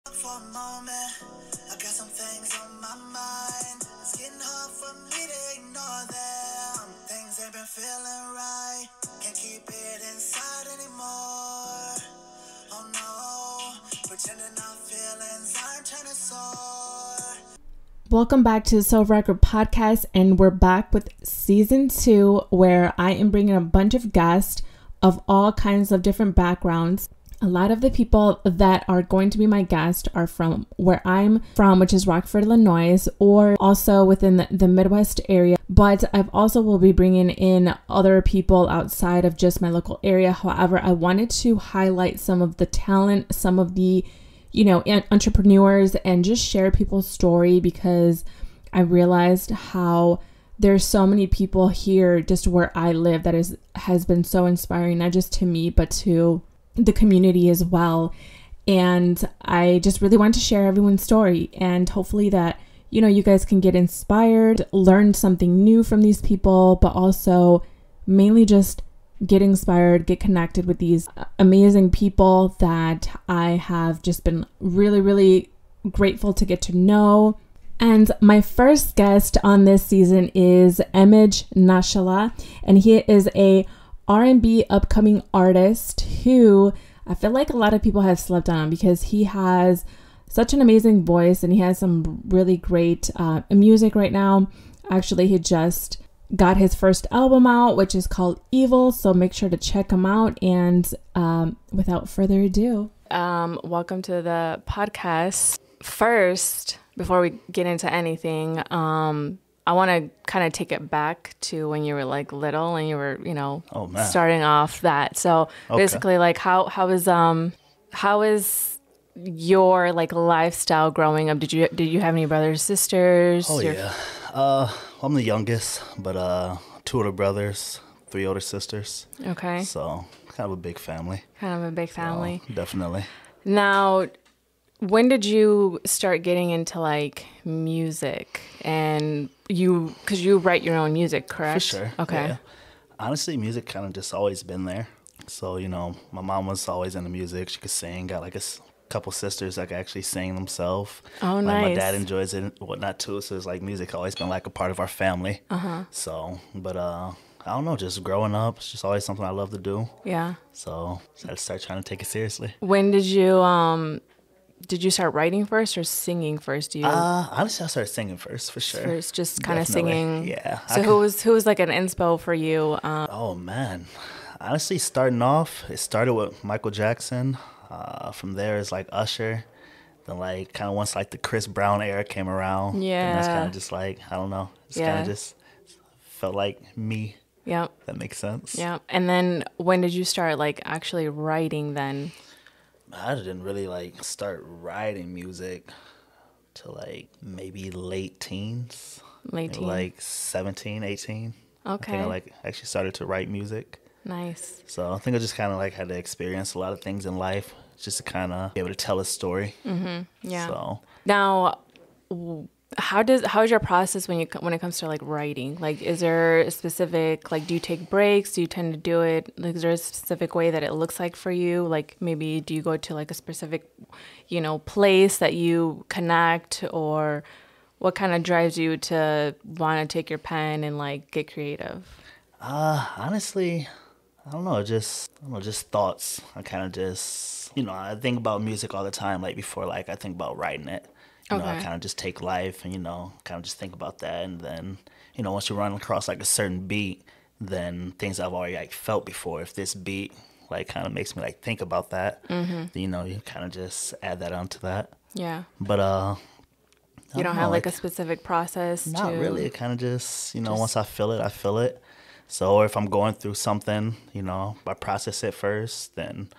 For a moment, I got some things on my mind. It's getting hard for me to ignore them. Things ain't been feeling right. Can't keep it inside anymore. Oh no, pretending our feelings aren't turning sore. Welcome back to the Soulrocker podcast, and we're back with season 2, where I am bringing a bunch of guests of all kinds of different backgrounds. A lot of the people that are going to be my guests are from where I'm from, which is Rockford, Illinois, or also within the Midwest area. But I've also will be bringing in other people outside of just my local area. However, I wanted to highlight some of the talent, some of the entrepreneurs, and just share people's story, because I realized how there's so many people here just where I live that has been so inspiring, not just to me, but to the community as well. And I just really want to share everyone's story, and hopefully that, you guys can get inspired, learn something new from these people, but also mainly just get inspired, get connected with these amazing people that I have just been really, really grateful to get to know. And my first guest on this season is Naashala, and he is a R&B upcoming artist who I feel like a lot of people have slept on, because he has such an amazing voice and he has some really great music right now. Actually, he just got his first album out, which is called Evol, so make sure to check him out. And without further ado, welcome to the podcast. First, before we get into anything, I want to kind of take it back to when you were like little and you were, starting off that. So basically, like how is your like lifestyle growing up? Did you have any brothers, sisters? Oh yeah. I'm the youngest, but 2 older brothers, 3 older sisters. Okay. So kind of a big family. So, definitely. Now, when did you start getting into like music? And because you write your own music, correct? For sure. Okay. Yeah. Honestly, music kind of just always been there. So, my mom was always into music. She could sing, got like a couple sisters that could actually sing themselves. Oh, nice. Like my dad enjoys it and whatnot too. So it's like music always been like a part of our family. So, but I don't know, just growing up, it's just always something I love to do. Yeah. So I had to start trying to take it seriously. When did you start writing first or singing first? Honestly, I started singing first, for sure. First, just kind of singing. Yeah. So who was like an inspo for you? Oh man, honestly, starting off, it started with Michael Jackson. From there, it's like Usher. Then like kind of once like the Chris Brown era came around. Yeah. And that's kind of just like, I don't know. It's kind of just felt like me. Yep. That makes sense. Yeah. And then when did you start like actually writing then? I didn't really like start writing music till like maybe late teens. Late maybe like 17, 18. Okay. I think I like actually started to write music. Nice. So I think I just kind of like had to experience a lot of things in life just to kind of be able to tell a story. Mm-hmm. Yeah. So now, how is your process when it comes to like writing? Like, is there a specific, like, do you take breaks? Do you tend to do it? Like, is there a specific way that it looks like for you? Like, maybe do you go to like a specific, place that you connect, or what kind of drives you to want to take your pen and like get creative? Honestly, I don't know, just thoughts. I kind of just, I think about music all the time. Like before, like I think about writing it. I kind of just take life and, kind of just think about that. And then, once you run across like a certain beat, then things I've already like felt before. If this beat like kind of makes me like think about that, then, you kind of just add that onto that. Yeah. But you don't have like a specific process? Not really. It kind of just, once I feel it, I feel it. So, or if I'm going through something, I process it first, then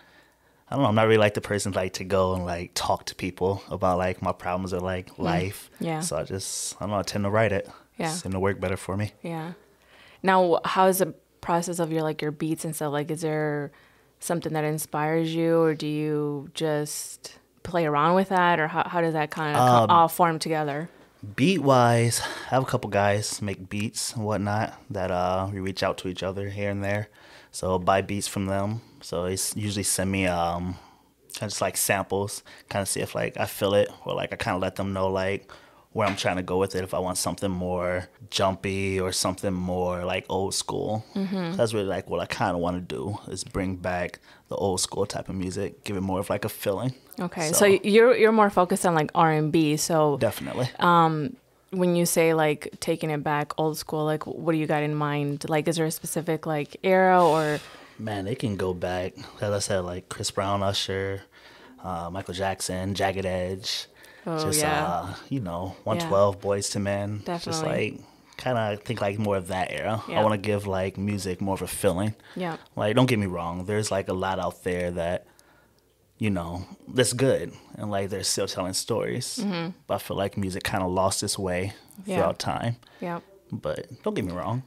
I don't know, I'm not really like the person like to go and like talk to people about like my problems or like life. Yeah. So I don't know, I tend to write it. Yeah. It seems to work better for me. Yeah. Now, how is the process of your beats and stuff? Like, is there something that inspires you, or do you just play around with that, or how does that kind of all form together? Beat wise, I have a couple guys make beats and whatnot that we reach out to each other here and there. So I'll buy beats from them. So they usually send me kind of just like samples, kind of see if like I feel it, or like I kind of let them know like where I'm trying to go with it. If I want something more jumpy or something more like old school. So that's really like what I kind of want to do, is bring back the old school type of music, give it more of like a feeling. Okay, so you're more focused on like R&B. So definitely. When you say like taking it back old school, like what do you got in mind? Like, is there a specific like era or? Man, they can go back, as I said, like Chris Brown, Usher, Michael Jackson, Jagged Edge. Oh, Just, yeah. 112, Boys to Men. Definitely. Just like, kind of think like more of that era. Yeah. I want to give like music more of a feeling. Yeah. Like, don't get me wrong, there's like a lot out there that, that's good. And like, they're still telling stories. But I feel like music kind of lost its way throughout time. Yeah. But don't get me wrong,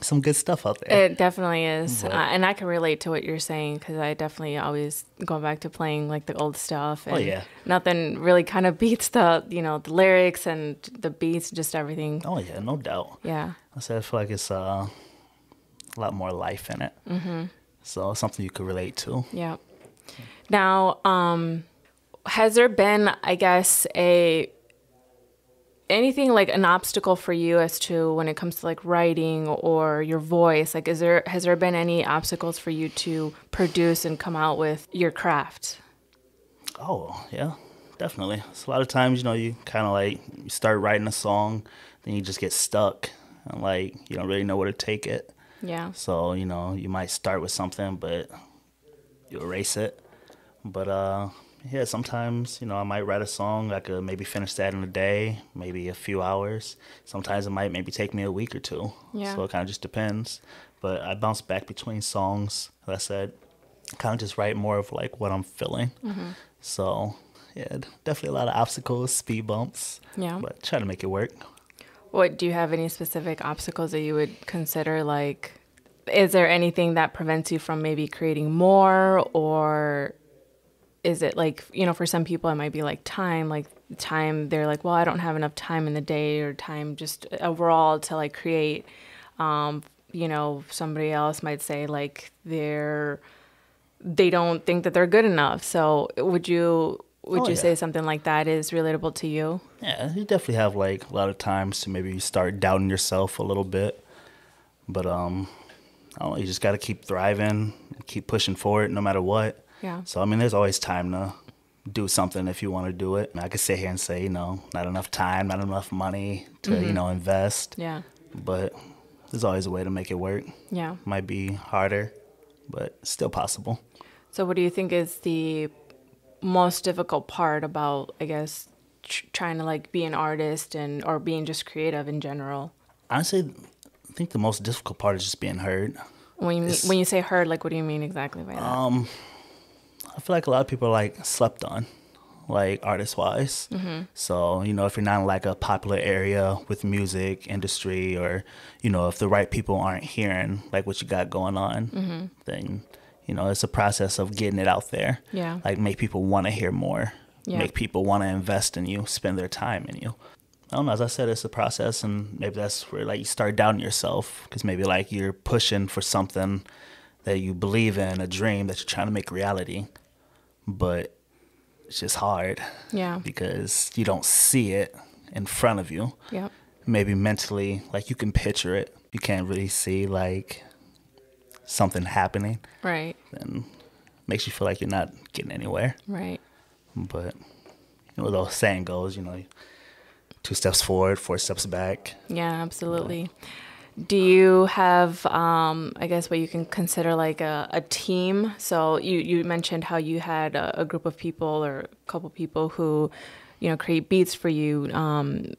some good stuff out there. It definitely is. But- And I can relate to what you're saying, because I definitely always go back to playing like the old stuff. And yeah. nothing really kind of beats the lyrics and the beats, just everything. Oh, yeah, no doubt. Yeah. I said I feel like it's a lot more life in it. So it's something you could relate to. Yeah. Now, has there been, I guess, anything like an obstacle for you as to when it comes to like writing or your voice? Like, has there been any obstacles for you to produce and come out with your craft? Oh, yeah, definitely. So a lot of times, you kind of like, you start writing a song, then you just get stuck, and like, you don't really know where to take it. Yeah. So, you might start with something, but you erase it. But, yeah, sometimes, I might write a song. I could maybe finish that in a day, maybe a few hours. Sometimes it might maybe take me a week or two. Yeah. So it kind of just depends. But I bounce back between songs. Like I said, kind of just write more of like what I'm feeling. So, yeah, definitely a lot of obstacles, speed bumps. Yeah. But try to make it work. Do you have any specific obstacles that you would consider? Like, is there anything that prevents you from maybe creating more, or is it like, for some people it might be like time, they're like, well, I don't have enough time in the day, or time just overall to like create. Somebody else might say like they don't think that they're good enough. So would you say something like that is relatable to you? Yeah, you definitely have like a lot of times to maybe start doubting yourself a little bit. But I don't know, you just got to keep thriving, keep pushing forward no matter what. Yeah. So, I mean, there's always time to do something if you want to do it. I could sit here and say, not enough time, not enough money to, invest. Yeah. But there's always a way to make it work. Yeah. Might be harder, but still possible. So what do you think is the most difficult part about, I guess, trying to like be an artist or being just creative in general? Honestly, I think the most difficult part is just being heard. When you say heard, like, what do you mean exactly by that? I feel like a lot of people are like slept on, like artist-wise. So, if you're not in like a popular area with music industry, or, if the right people aren't hearing like what you got going on, then, it's a process of getting it out there. Yeah. Like make people want to hear more, Yeah. make people want to invest in you, spend their time in you. I don't know, as I said, it's a process, and maybe that's where like you start doubting yourself, because maybe like you're pushing for something that you believe in, a dream that you're trying to make reality, but it's just hard. Yeah. Because you don't see it in front of you. Yep. Maybe mentally, like you can picture it, you can't really see like something happening. Right. Then makes you feel like you're not getting anywhere. Right. But the saying goes, 2 steps forward, 4 steps back. Yeah, absolutely. Do you have, I guess, what you can consider like a team? So you mentioned how you had a group of people or a couple people who, create beats for you.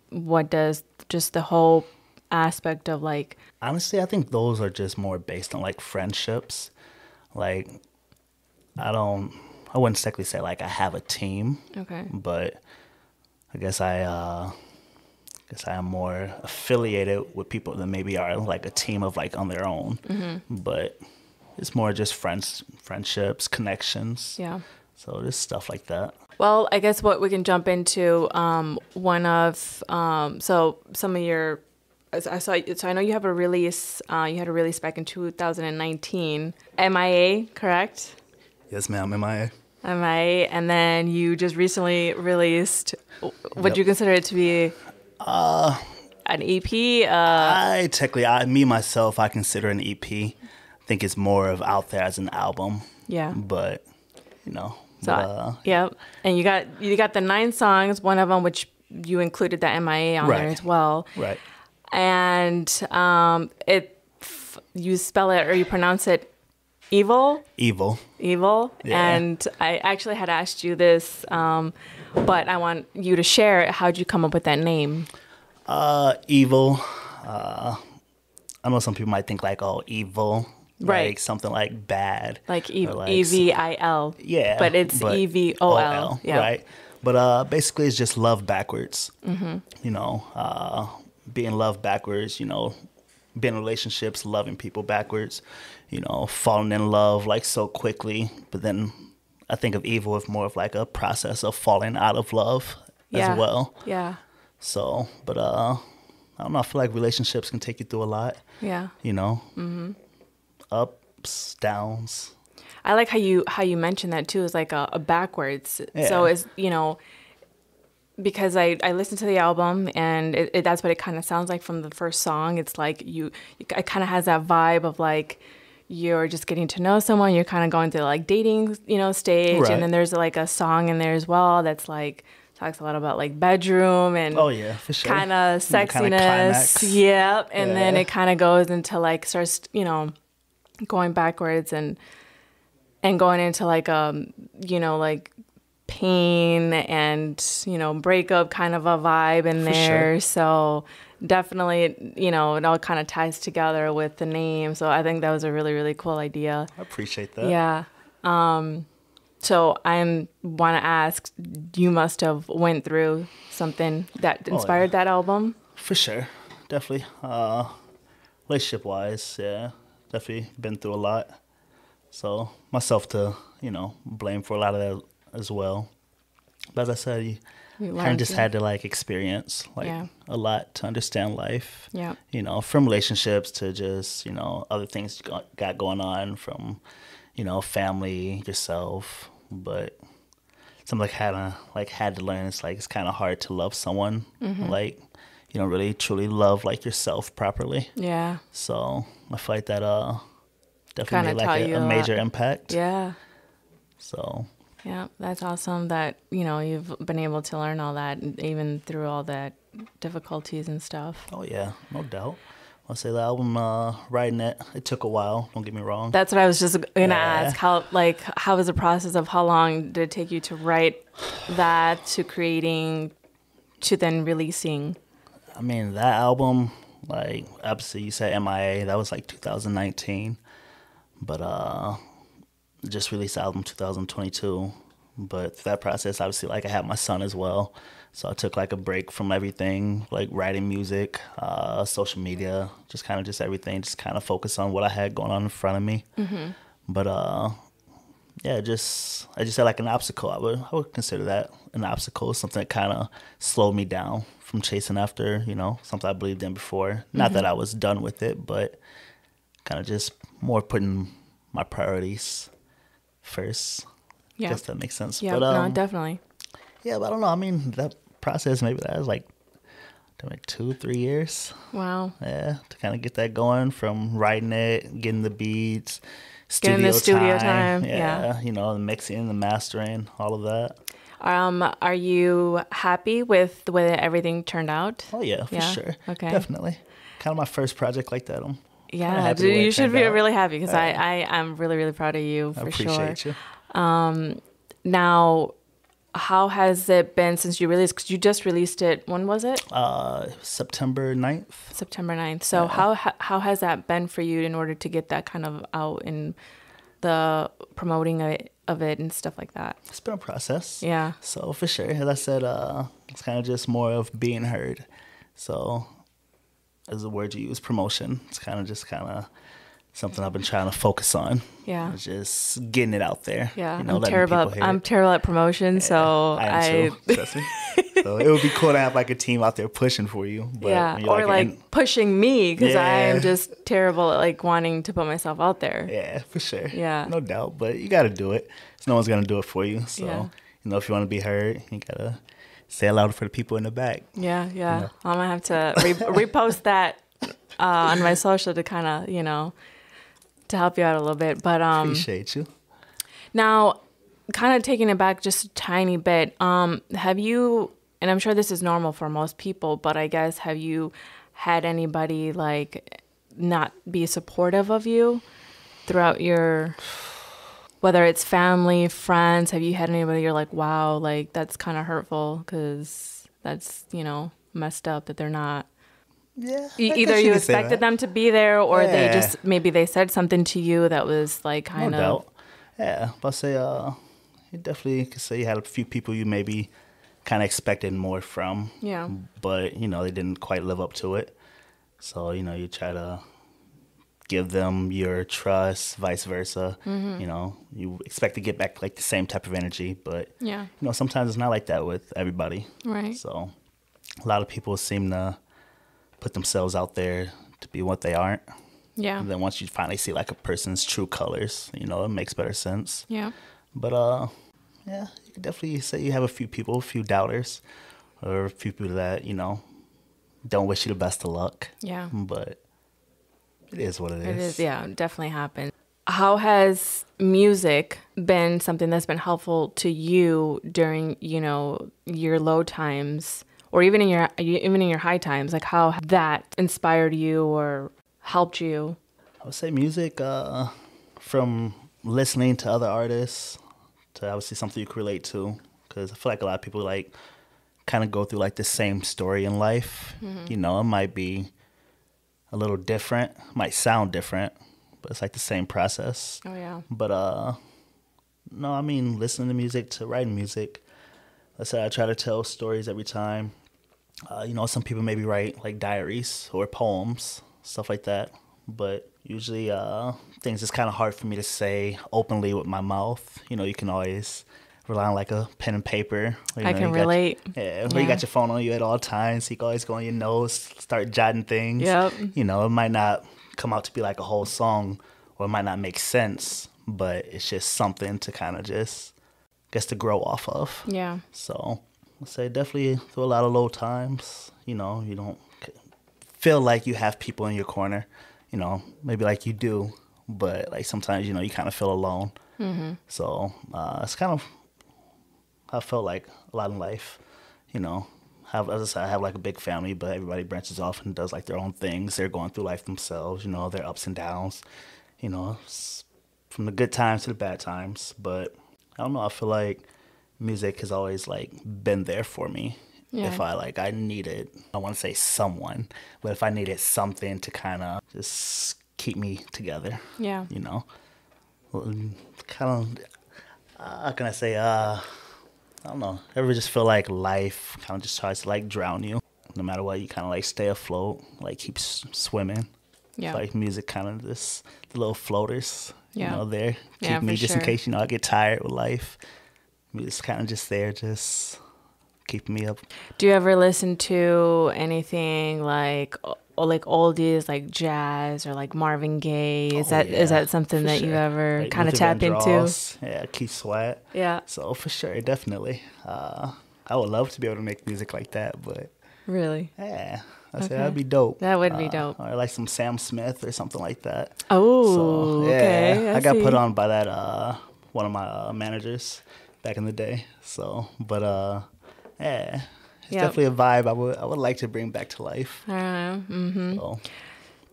What does just the whole aspect of like... Honestly, I think those are just more based on like friendships. Like, I wouldn't exactly say like I have a team. Okay. But I guess I am more affiliated with people that maybe are like a team of like on their own. But it's more just friendships, connections. Yeah. So just stuff like that. Well, I guess what we can jump into, so some of your, so I know you have a release, you had a release back in 2019, MIA, correct? Yes, ma'am, MIA. MIA, and then you just recently released. Would you consider it to be an EP? Me myself, I consider an EP. I think it's more of out there as an album. Yeah. But So yeah, and you got the 9 songs. One of them, which you included the MIA on there as well. Right. And you spell it or you pronounce it Evol. Evol. Yeah. And I actually had asked you this, but I want you to share. How'd you come up with that name? Evol. I know some people might think like, oh, evil. Right. Like something like bad. Like EVIL. Yeah. But it's EVOL. Yeah. Right. But basically it's just love backwards. Being love backwards, being in relationships, loving people backwards, falling in love like so quickly. But then I think of evil as more of like a process of falling out of love as well. Yeah. So, but I don't know. I feel like relationships can take you through a lot. Yeah. Ups, downs. I like how you mentioned that too. It's like a backwards. Yeah. So it's because I listened to the album and that's what it kind of sounds like from the first song. It's like it kind of has that vibe of like you're just getting to know someone. You're kind of going through like dating stage, right. And then there's like a song in there as well that's like talks a lot about like bedroom and for sure. kind of sexiness. Yep. And then it kind of goes into like starts going backwards and going into like like pain and breakup kind of a vibe in there. Sure. So definitely it all kind of ties together with the name. So I think that was a really, really cool idea. I appreciate that. Yeah. So I want to ask, you must have went through something that inspired that album. For sure. Definitely. Relationship wise, yeah. Definitely been through a lot. So myself to, blame for a lot of that as well. But as I said, you kind of just had to like experience a lot to understand life. Yeah. From relationships to just, other things you got going on from, family, yourself. But something had to learn. It's like it's kind of hard to love someone like you don't really truly love like yourself properly. Yeah. So I feel like that definitely made like a major impact. Yeah. So. Yeah, that's awesome that you've been able to learn all that even through all that difficulties and stuff. Oh yeah, no doubt. I'll say the album, writing it took a while. Don't get me wrong. That's what I was just gonna ask. How was the process of how long did it take you to write that to creating to then releasing? I mean, that album, like obviously you said MIA, that was like 2019, but just released the album 2022. But through that process, obviously, like I had my son as well. So I took like a break from everything, like writing music, social media, just everything, just kind of focus on what I had going on in front of me. Mm-hmm. But I just had like an obstacle. I would consider that an obstacle, something that kind of slowed me down from chasing after, something I believed in before. Mm-hmm. Not that I was done with it, but kind of just more putting my priorities first. Yeah. I guess that makes sense. Yeah, but, no, definitely. Yeah, but I don't know. I mean, that process, maybe that was like 2-3 years. Wow. Yeah, to kind of get that going from writing it, getting the beats, getting the studio time. Yeah, the mixing, the mastering, all of that. Are you happy with the way that everything turned out? Oh, yeah, for sure. Okay. Definitely. Kind of my first project like that. Yeah, you should be really happy because I'm really, really proud of you for sure. I appreciate you. Now, how has it been since you released? Because you just released it. When was it? September 9th. September 9th. So how has that been for you in order to get that kind of out in the promoting of it and stuff like that? It's been a process. Yeah. So for sure, as I said, it's kind of just more of being heard. So as a word you use, promotion. It's kind of something I've been trying to focus on. Yeah. Just getting it out there. Yeah. I'm terrible at promotion, so I am too. Trust me. So it would be cool to have like a team out there pushing for you. But yeah, or like pushing me because I am just terrible at like wanting to put myself out there. Yeah, for sure. Yeah. No doubt. But you got to do it. No one's going to do it for you. So, you know, if you want to be heard, you got to say it louder for the people in the back. Yeah. You know? I'm going to have to repost that on my social to kind of, you know, to help you out a little bit. But appreciate you. Now, kind of taking it back just a tiny bit, have you, and I'm sure this is normal for most people, but I guess have you had anybody like not be supportive of you throughout your, whether it's family, friends, have you had anybody you're like, wow, like that's kind of hurtful because that's, you know, messed up that they're not. Yeah. Either you expected them to be there or they just, maybe they said something to you that was like kind of. Doubt. Yeah. But I'll say, you definitely could say you had a few people you maybe kind of expected more from. Yeah. But, you know, they didn't quite live up to it. So, you know, you try to give them your trust, vice versa. You know, you expect to get back like the same type of energy. But, you know, sometimes it's not like that with everybody. Right. So a lot of people seem to put themselves out there to be what they aren't. Yeah. And then once you finally see like a person's true colors, you know, it makes better sense. Yeah. But yeah, you could definitely say you have a few people, a few doubters, or a few people that, you know, don't wish you the best of luck. Yeah. But it is what it is. It is, yeah, it definitely happened. How has music been something that's been helpful to you during, you know, your low times or even in your high times? Like how that inspired you or helped you? I would say music from listening to other artists to obviously something you can relate to, because I feel like a lot of people like kind of go through like the same story in life. You know, it might be a little different, might sound different, but it's like the same process. Oh yeah. But no, I mean listening to music to writing music. Let's say I try to tell stories every time. You know, some people maybe write like diaries or poems, stuff like that. But usually things is kind of hard for me to say openly with my mouth. You know, you can always rely on like a pen and paper. I can relate. Or you got your phone on you at all times. So you can always go on your nose, start jotting things. Yep. You know, it might not come out to be like a whole song or it might not make sense, but it's just something to kind of just, guess, to grow off of. Yeah. So I'd say definitely through a lot of low times, you know, you don't feel like you have people in your corner. You know, maybe like you do, but like sometimes, you know, you kind of feel alone. So it's kind of how I felt like a lot in life. You know, as I said, I have like a big family, but everybody branches off and does like their own things. They're going through life themselves, you know, their ups and downs, you know, from the good times to the bad times. But I don't know, I feel like music has always like been there for me. Yeah. If I needed, I want to say someone, but if I needed something to kind of just keep me together. Yeah. You know, kind of, how can I say, I don't know, ever just feel like life kind of just tries to like drown you. No matter what, you kind of like stay afloat, like keep swimming. Yeah. It's like music kind of just the little floaters, you know, there. Yeah, Keep me just sure. in case, you know, I get tired with life. Music's kind of just there, just keeping me up. Do you ever listen to anything like oldies, like jazz or like Marvin Gaye? Is that something that you ever like kind of Luther tap into? Vandross, yeah, Keith Sweat. Yeah. So for sure, definitely. I would love to be able to make music like that, but Really? yeah, I said that'd be dope. That would be dope. Or like some Sam Smith or something like that. Oh, So, yeah, okay. I got see. put on by that one of my managers back in the day. So, but yeah, it's Yep. definitely a vibe I would like to bring back to life. So,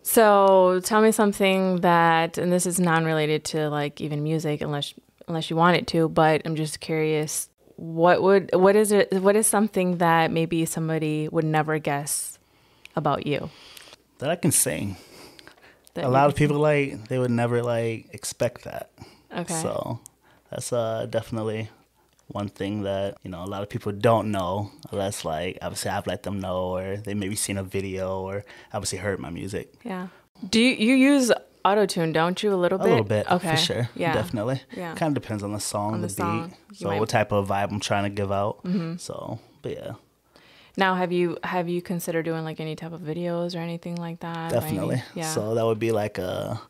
So tell me something that, and this is non-related to like even music, unless you want it to. But I'm just curious, what is something that maybe somebody would never guess about you? that I can sing. That A lot of people they would never expect that. Okay. So that's definitely one thing that, you know, a lot of people don't know unless obviously I've let them know or they maybe seen a video or obviously heard my music. Yeah. Do you use auto-tune, don't you? A little bit? A little bit, okay. for sure. Yeah. Definitely. Yeah. Kind of depends on the song, On the song. beat. So what type of vibe I'm trying to give out. Mm-hmm. So, but yeah. Now, have you considered doing like any type of videos or anything like that? Definitely. Yeah. So that would be like a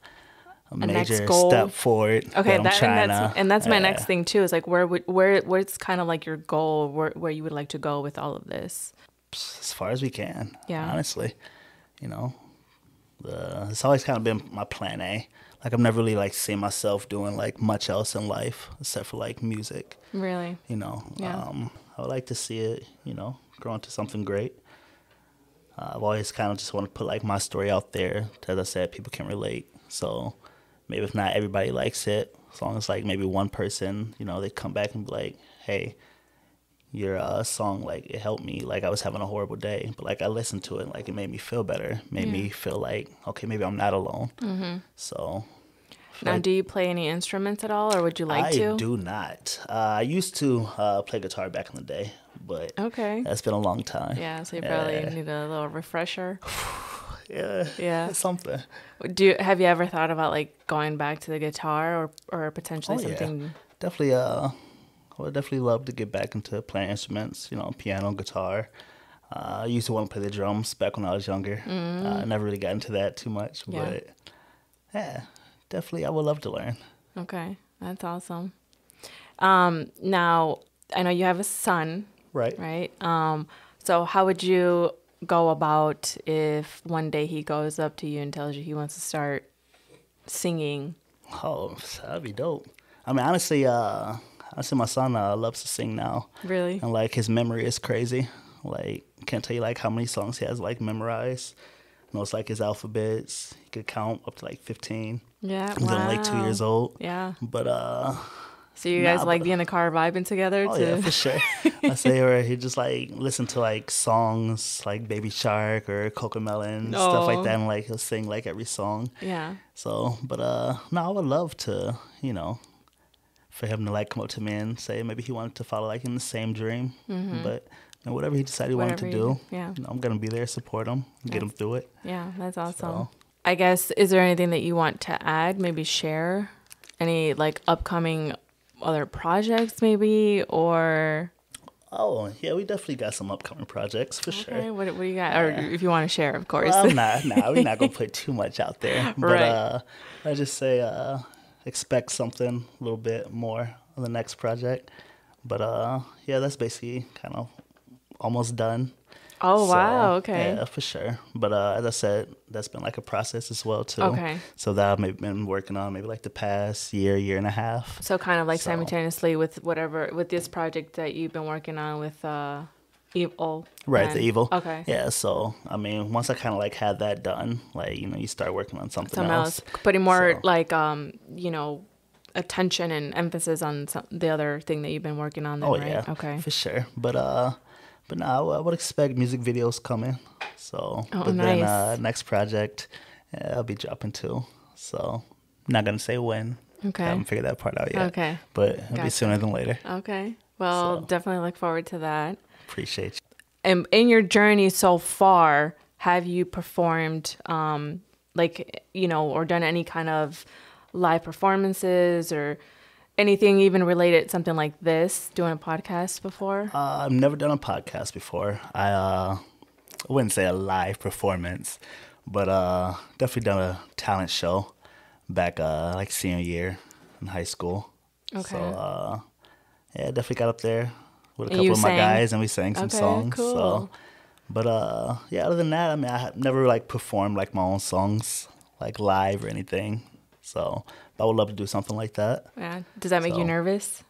major goal. step forward. Okay, that's my next thing too. Is like where's kind of like your goal, where you would like to go with all of this? As far as we can. Yeah. Honestly, you know, it's always kind of been my plan A. Like I've never really like seen myself doing like much else in life except for like music. Really? You know. Yeah. I would like to see it, you know, grow into something great. I've always kind of just want to put like my story out there. As I said, people can relate. So maybe if not everybody likes it, as long as like maybe one person, you know, they come back and be like, hey, your song, like it helped me. Like I was having a horrible day, but like I listened to it, like it made me feel better. Made me feel like, okay, maybe I'm not alone. Mm-hmm. So. Now, do you play any instruments at all, or would you like to? I do not. I used to play guitar back in the day, but that's been a long time. Yeah, so you probably need a little refresher. Yeah. Something. Have you ever thought about like going back to the guitar or potentially something? Yeah. Definitely. I would definitely love to get back into playing instruments. You know, piano, guitar. I used to want to play the drums back when I was younger. I never really got into that too much, but yeah. Definitely, I would love to learn. Okay, that's awesome. Now, I know you have a son. Right. So how would you go about if one day he goes up to you and tells you he wants to start singing? Oh, that'd be dope. I mean, honestly, my son loves to sing now. Really? And, like, his memory is crazy. Like, can't tell you, like, how many songs he has, like, memorized. Knows, like, his alphabets. He could count up to, like, 15. Yeah, He's only like 2 years old. Yeah. But, so you guys be in the car vibing together? Oh, yeah, for sure. I say, or he just, like, listen to, like, songs like Baby Shark or Cocomelon, stuff like that, and, like, he'll sing, like, every song. Yeah. So, but, no, I would love to, you know, for him to, like, come up to me and say maybe he wanted to follow, like, in the same dream. Mm-hmm. But you know, whatever he decided he wanted to do, you know, I'm going to be there, support him, get him through it. Yeah, that's awesome. So, I guess, is there anything that you want to add, maybe share? Any, like, upcoming other projects, maybe, or? Oh, yeah, we definitely got some upcoming projects, for sure. What do you got? Or if you want to share, of course. Well, we're not going to put too much out there. But right. I just say expect something a little bit more on the next project. But, yeah, that's basically kind of almost done. Oh, wow, okay. Yeah, for sure. But as I said, that's been like a process as well, too. Okay. So that I've maybe been working on maybe like the past year and a half. So kind of like simultaneously with this project that you've been working on with Evol. Right, the Evol. Okay. Yeah, so, I mean, once I kind of like had that done, like, you know, you start working on something else. Putting more like, you know, attention and emphasis on the other thing that you've been working on then, right? Yeah, okay. For sure. But now I would expect music videos coming. So, nice. Then next project, I'll be dropping too. So, I'm not going to say when. Okay. I haven't figured that part out yet. Okay. But it'll be sooner than later. Okay. Well, definitely look forward to that. Appreciate you. And in your journey so far, have you performed, like, you know, or done any kind of live performances or anything even related, something like this, doing a podcast before? I've never done a podcast before. I wouldn't say a live performance, but definitely done a talent show back like senior year in high school. Okay. So yeah, definitely got up there with a couple of my guys and we sang some songs. Cool. So, but yeah, other than that, I mean, I have never like performed like my own songs like live or anything. So I would love to do something like that. Yeah. Does that make you nervous?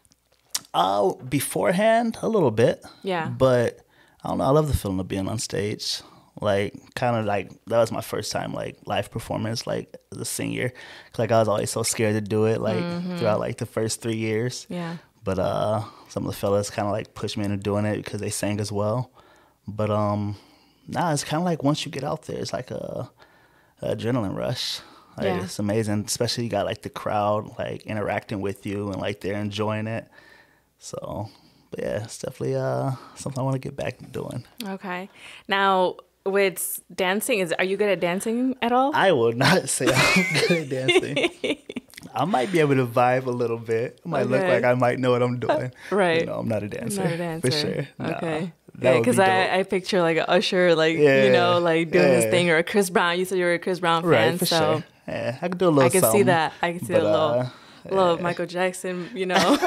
Beforehand, a little bit. Yeah. But I don't know. I love the feeling of being on stage. Like, kind of like, that was my first time, like, live performance, like, as a senior. Like, I was always so scared to do it, like, throughout, like, the first 3 years. Yeah. But some of the fellas kind of, like, pushed me into doing it because they sang as well. But, it's kind of like once you get out there, it's like a adrenaline rush. Like, it's amazing, especially you got, like, the crowd, like, interacting with you and, like, they're enjoying it. So, but, yeah, it's definitely something I want to get back to doing. Okay. Now, with dancing, are you good at dancing at all? I will not say I'm good at dancing. I might be able to vibe a little bit. It might look like I might know what I'm doing. Right. You know, I'm not a dancer. Not a dancer. For sure. Okay. Nah, Yeah, because I picture like an Usher, like, you know, like doing his thing, or a Chris Brown. You said you were a Chris Brown fan. Right, for so sure. Yeah, I could do a little I can something. see that. I can see a little Michael Jackson, you know.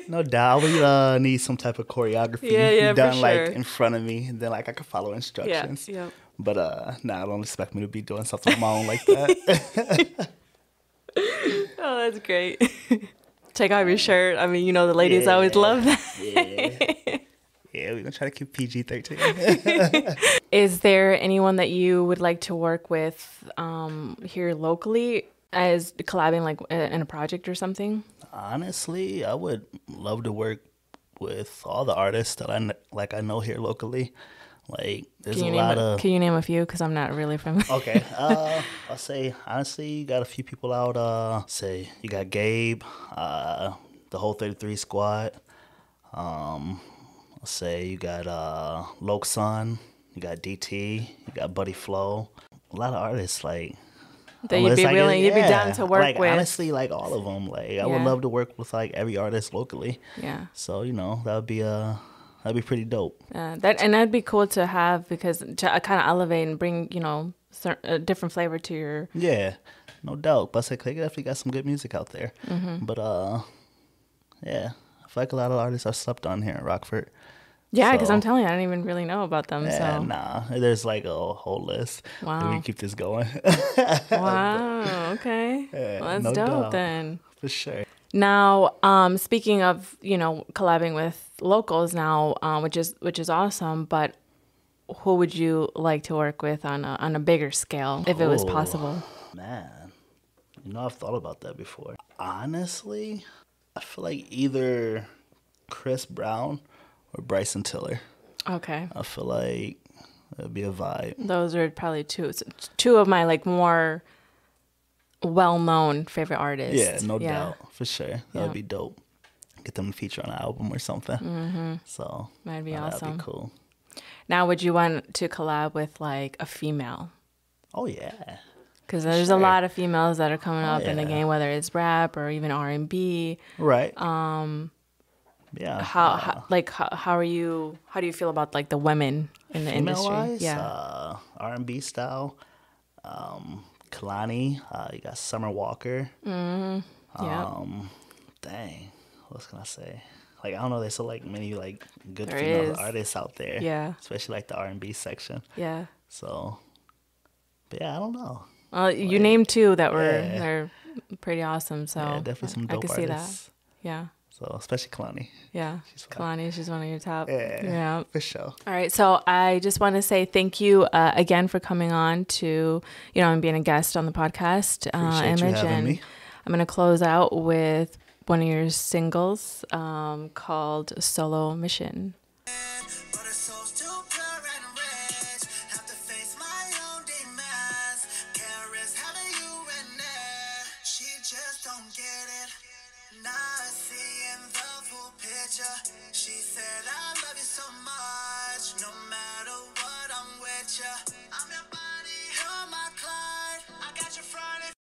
No doubt. We need some type of choreography done like in front of me. And then like I could follow instructions. Yeah. But I don't expect me to be doing something on my own like that. Oh, that's great. Take off your shirt. I mean, you know, the ladies always love that. Yeah, we're going to try to keep PG-13. Is there anyone that you would like to work with here locally as collabing, like in a project or something? Honestly, I would love to work with all the artists that I know here locally. Like, there's a lot of... Can you name a few? Because I'm not really familiar. Okay. I'll say, honestly, you got a few people out. Say, you got Gabe, the whole 33 squad. I'll say you got Lokeson, you got DT, you got Buddy Flow. A lot of artists, like... That you'd be willing, you'd be down to work with. Honestly, like all of them. Like, I would love to work with like every artist locally. Yeah. So, you know, that'd be pretty dope. That'd be cool to have, because to kind of elevate and bring, you know, a different flavor to your... Yeah, no doubt. But I said, they definitely got some good music out there. Mm-hmm. But yeah, I feel like a lot of artists are slept on here in Rockford. Yeah, because I'm telling you, I don't even really know about them. Yeah, so. nah, there's like a whole list. Wow. We keep this going. Wow. Okay. Yeah, well, that's no dope doubt. then. For sure. Now, speaking of, you know, collabing with locals now, which is awesome, but who would you like to work with on a bigger scale, if it was possible? Man, you know, I've thought about that before. Honestly, I feel like either Chris Brown or Bryson Tiller. Okay. I feel like it'd be a vibe. Those are probably two of my like more well-known favorite artists. Yeah, no doubt. For sure. That would be dope. Get them to feature on an album or something. Mm-hmm. So that'd be awesome. That'd be cool. Now, would you want to collab with like a female? Oh, yeah. Because there's a lot of females that are coming up in the game, whether it's rap or even R&B. Right. Yeah. How do you feel about like the women in the industry? Yeah. R&B style. Kalani. You got Summer Walker. Mm-hmm. Yeah. Dang. What can I say? Like, I don't know. There's so like many like good there female is. artists out there. Yeah. Especially like the R&B section. Yeah. So, but yeah, I don't know. You named two that they're pretty awesome. So yeah, definitely some dope artists. I can see that. Yeah. So, especially Kalani. Yeah. Kalani, she's one of your top. Yeah. For sure. All right. So I just want to say thank you again for coming on to, you know, and being a guest on the podcast. Appreciate you having me. I'm going to close out with one of your singles called Solo Mission. She said, I love you so much. No matter what, I'm with ya. I'm your body, you're my Clyde. I got you front.